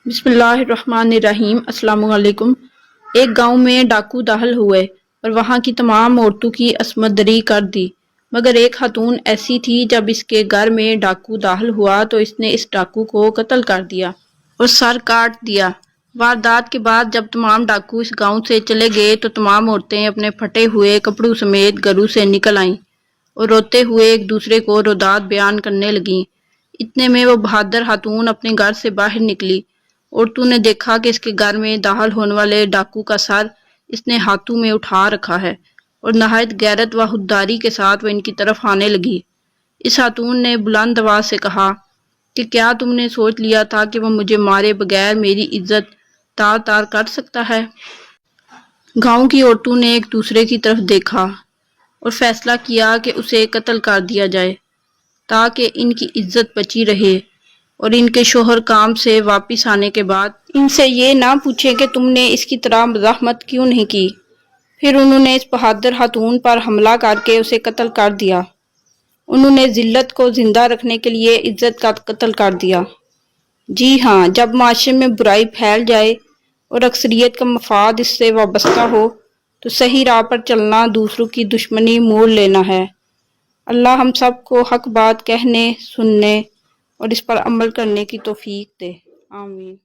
بسم اللہ الرحمن الرحیم۔ السلام علیکم۔ ایک گاؤں میں ڈاکو داخل ہوئے اور وہاں کی تمام عورتوں کی عصمت دری کر دی، مگر ایک خاتون ایسی تھی، جب اس کے گھر میں ڈاکو داخل ہوا تو اس نے اس ڈاکو کو قتل کر دیا اور سر کاٹ دیا۔ واردات کے بعد جب تمام ڈاکو اس گاؤں سے چلے گئے تو تمام عورتیں اپنے پھٹے ہوئے کپڑوں سمیت گھروں سے نکل آئیں اور روتے ہوئے ایک دوسرے کو روداد بیان کرنے لگیں۔ اتنے میں وہ بہادر خاتون اپنے گھر سے باہر نکلی۔ عورتوں نے دیکھا کہ اس کے گھر میں داخل ہونے والے ڈاکو کا سر اس نے ہاتھوں میں اٹھا رکھا ہے اور نہایت غیرت و خودداری کے ساتھ وہ ان کی طرف آنے لگی۔ اس خاتون نے بلند آواز سے کہا کہ کیا تم نے سوچ لیا تھا کہ وہ مجھے مارے بغیر میری عزت تار تار کر سکتا ہے؟ گاؤں کی عورتوں نے ایک دوسرے کی طرف دیکھا اور فیصلہ کیا کہ اسے قتل کر دیا جائے تاکہ ان کی عزت بچی رہے، اور ان کے شوہر کام سے واپس آنے کے بعد ان سے یہ نہ پوچھیں کہ تم نے اس کی طرح مزاحمت کیوں نہیں کی۔ پھر انہوں نے اس بہادر خاتون پر حملہ کر کے اسے قتل کر دیا۔ انہوں نے ذلت کو زندہ رکھنے کے لیے عزت کا قتل کر دیا۔ جی ہاں، جب معاشرے میں برائی پھیل جائے اور اکثریت کا مفاد اس سے وابستہ ہو تو صحیح راہ پر چلنا دوسروں کی دشمنی مول لینا ہے۔ اللہ ہم سب کو حق بات کہنے، سننے اور اس پر عمل کرنے کی توفیق دے۔ آمین۔